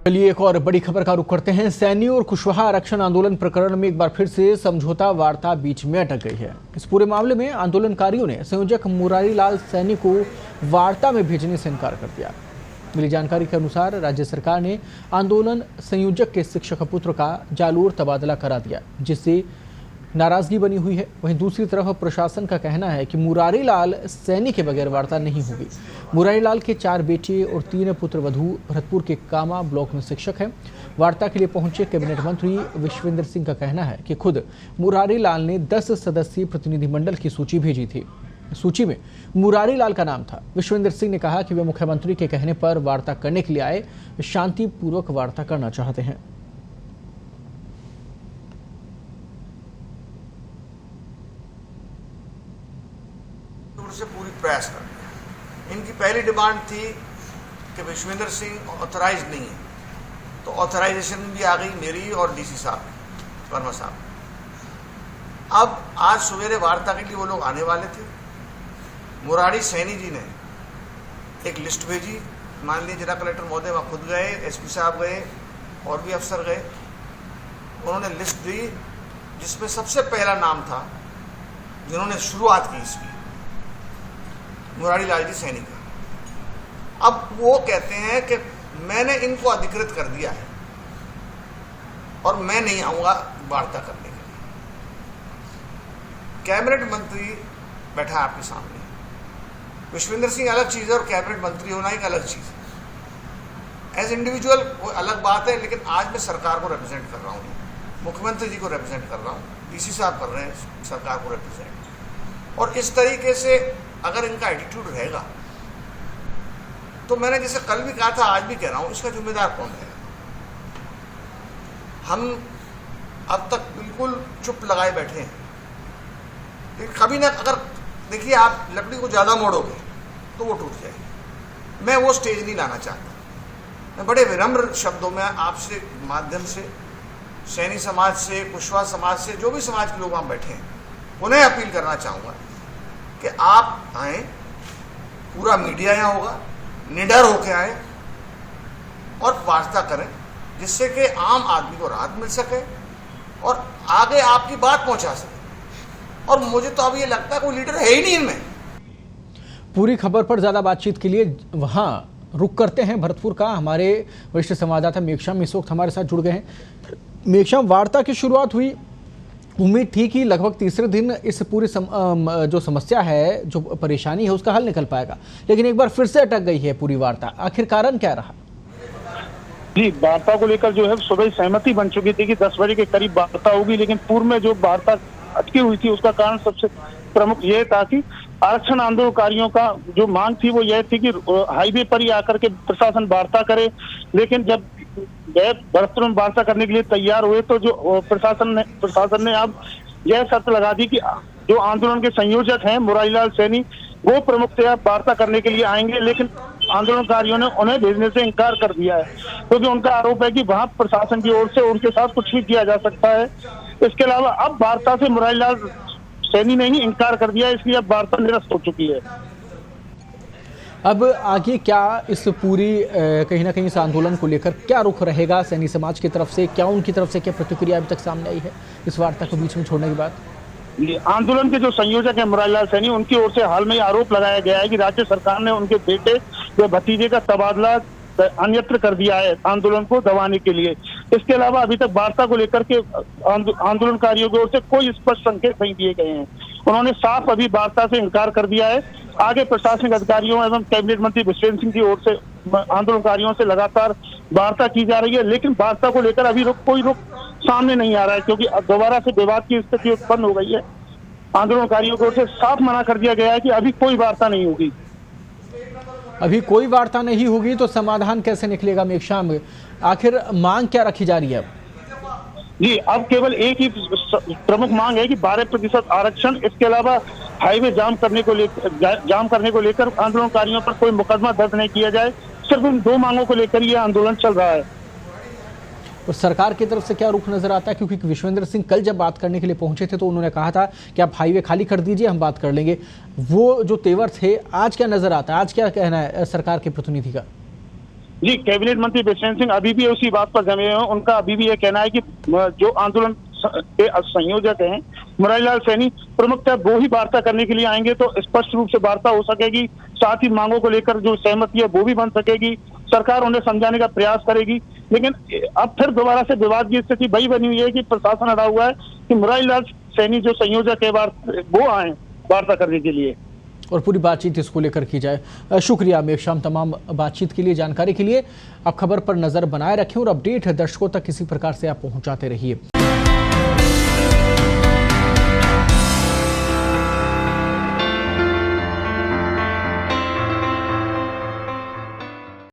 चलिए एक और बड़ी खबर का रुख करते हैं। सैनी और कुशवाहा आरक्षण आंदोलन प्रकरण में एक बार फिर से समझौता वार्ता बीच में अटक गई है। इस पूरे मामले में आंदोलनकारियों ने संयोजक मुरारी लाल सैनी को वार्ता में भेजने से इनकार कर दिया। मिली जानकारी के अनुसार राज्य सरकार ने आंदोलन संयोजक के शिक्षक पुत्र का जालोर तबादला करा दिया, जिससे नाराजगी बनी हुई है। वहीं दूसरी तरफ प्रशासन का कहना है कि मुरारी लाल सैनी के बगैर वार्ता नहीं होगी। मुरारी लाल के 4 बेटे और 3 पुत्रवधू भरतपुर के कामा ब्लॉक में शिक्षक हैं। वार्ता के लिए पहुंचे कैबिनेट मंत्री विश्वेंद्र सिंह का कहना है कि खुद मुरारी लाल ने 10 सदस्यीय प्रतिनिधिमंडल की सूची भेजी थी। सूची में मुरारी लाल का नाम था। विश्वेंद्र सिंह ने कहा कि वे मुख्यमंत्री के कहने पर वार्ता करने के लिए आए, शांतिपूर्वक वार्ता करना चाहते हैं। से पूरी प्रयास कर दिया। इनकी पहली डिमांड थी कि विश्वेंद्र सिंह ऑथराइज नहीं है, तो ऑथराइजेशन भी आ गई मेरी और डीसी साहब वर्मा साहब। अब आज सवेरे वार्ता के लिए वो लोग आने वाले थे। मुरारी सैनी जी ने एक लिस्ट भेजी, माननीय जिला कलेक्टर महोदय वहाँ खुद गए, एसपी साहब गए और भी अफसर गए। उन्होंने लिस्ट दी जिसमें सबसे पहला नाम था जिन्होंने शुरुआत की इसकी, मुरारी लाल जी सैनी का। अब वो कहते हैं कि मैंने इनको अधिकृत कर दिया है और मैं नहीं आऊंगा वार्ता करने के लिए। कैबिनेट मंत्री बैठा है आपके सामने। विश्वेंद्र सिंह अलग चीज है और कैबिनेट मंत्री होना एक अलग चीज है। एज इंडिविजुअल वो अलग बात है, लेकिन आज मैं सरकार को रिप्रेजेंट कर रहा हूँ, मुख्यमंत्री जी को रिप्रेजेंट कर रहा हूँ, डीसी साहब कर रहे हैं सरकार को रिप्रेजेंट। और इस तरीके से अगर इनका एटीट्यूड रहेगा तो मैंने जैसे कल भी कहा था, आज भी कह रहा हूं, इसका जिम्मेदार कौन है? हम अब तक बिल्कुल चुप लगाए बैठे हैं, लेकिन कभी ना अगर देखिए आप लकड़ी को ज्यादा मोड़ोगे तो वो टूट जाएगी। मैं वो स्टेज नहीं लाना चाहता। मैं बड़े विनम्र शब्दों में आपसे माध्यम से सैनी समाज से, कुशवाहा समाज से, जो भी समाज के लोग वहां बैठे हैं, उन्हें अपील करना चाहूंगा कि आप आए, पूरा मीडिया यहाँ होगा, निडर होके आए और वार्ता करें, जिससे कि आम आदमी को राहत मिल सके और आगे आपकी बात पहुंचा सके। और मुझे तो अब ये लगता है कोई लीडर है ही नहीं इनमें। पूरी खबर पर ज्यादा बातचीत के लिए वहां रुक करते हैं भरतपुर का। हमारे वरिष्ठ संवाददाता मेघश्याम इस वक्त हमारे साथ जुड़ गए हैं। मेघश्याम, वार्ता की शुरुआत हुई, उम्मीद थी कि लगभग तीसरे दिन इस पूरी जो समस्या है, जो परेशानी है, उसका हल निकल पाएगा, लेकिन एक बार फिर से अटक गई है पूरी वार्ता। आखिर कारण क्या रहा? जी, वार्ता को लेकर जो है सुबह सहमति बन चुकी थी कि 10 बजे के करीब वार्ता होगी, लेकिन पूर्व में जो वार्ता अटकी हुई थी उसका कारण सबसे प्रमुख ये था कि आरक्षण आंदोलनकारियों का जो मांग थी वो यह थी कि हाईवे पर ही आकर के प्रशासन वार्ता करे। लेकिन जब भरतपुर में वार्ता करने के लिए तैयार हुए तो जो प्रशासन ने अब यह शर्त लगा दी कि जो आंदोलन के संयोजक हैं मुरारी लाल सैनी, वो प्रमुखतया वार्ता करने के लिए आएंगे, लेकिन आंदोलनकारियों ने उन्हें भेजने से इनकार कर दिया है, क्योंकि उनका आरोप है कि वहां प्रशासन की ओर से उनके साथ कुछ भी किया जा सकता है। इसके अलावा अब वार्ता से मुरारी लाल सैनी ने ही इनकार कर दिया, इसलिए अब वार्ता निरस्त हो चुकी है। अब आगे क्या इस पूरी कहीं ना कहीं इस आंदोलन को लेकर क्या रुख रहेगा सैनी समाज की तरफ से? क्या उनकी तरफ से क्या प्रतिक्रिया अभी तक सामने आई है इस वार्ता को बीच में छोड़ने के बाद? आंदोलन के जो संयोजक हैं मुरारी लाल सैनी, उनकी ओर से हाल में आरोप लगाया गया है कि राज्य सरकार ने उनके बेटे व भतीजे का तबादला अन्यत्र कर दिया है आंदोलन को दबाने के लिए। इसके अलावा अभी तक वार्ता को लेकर के आंदोलनकारियों की ओर से कोई स्पष्ट संकेत नहीं दिए गए हैं। उन्होंने साफ अभी वार्ता से इनकार कर दिया है। आगे प्रशासनिक अधिकारियों एवं कैबिनेट मंत्री विश्वेंद्र सिंह की ओर से आंदोलनकारियों से लगातार वार्ता की जा रही है, लेकिन वार्ता को लेकर अभी कोई रुख सामने नहीं आ रहा है, क्योंकि दोबारा से विवाद की स्थिति उत्पन्न हो गई है। आंदोलनकारियों की ओर से साफ मना कर दिया गया है कि अभी कोई वार्ता नहीं होगी। अभी कोई वार्ता नहीं होगी तो समाधान कैसे निकलेगा मेघश्याम? आखिर मांग क्या रखी जा रही है? जी, अब केवल एक ही प्रमुख मांग है कि 12% आरक्षण, इसके अलावा हाईवे जाम करने को लेकर आंदोलनकारियों पर कोई मुकदमा दर्ज नहीं किया जाए। सिर्फ इन 2 मांगों को लेकर यह आंदोलन चल रहा है। तो सरकार की तरफ से क्या रुख नजर आता है? क्योंकि विश्वेंद्र सिंह कल जब बात करने के लिए पहुंचे थे तो उन्होंने कहा था कि आप हाईवे खाली कर दीजिए, हम बात कर लेंगे। वो जो तेवर थे, आज क्या नजर आता है? आज क्या कहना है सरकार के प्रतिनिधि का? जी, कैबिनेट मंत्री विश्वेंद्र सिंह अभी भी उसी बात पर जमे हैं। उनका अभी भी ये कहना है कि जो आंदोलन के संयोजक हैं मुरारी लाल सैनी, प्रमुखतः वो ही वार्ता करने के लिए आएंगे तो स्पष्ट रूप से वार्ता हो सकेगी। साथ ही मांगों को लेकर जो सहमति है वो भी बन सकेगी। सरकार उन्हें समझाने का प्रयास करेगी। लेकिन अब फिर दोबारा से विवाद की स्थिति वही बनी हुई है कि प्रशासन अड़ा हुआ है कि मुरारी लाल सैनी जो संयोजक है वो आए वार्ता करने के लिए और पूरी बातचीत इसको लेकर की जाए। शुक्रिया मेघश्याम तमाम बातचीत के लिए, जानकारी के लिए। आप खबर पर नजर बनाए रखें और अपडेट दर्शकों तक किसी प्रकार से आप पहुंचाते रहिए।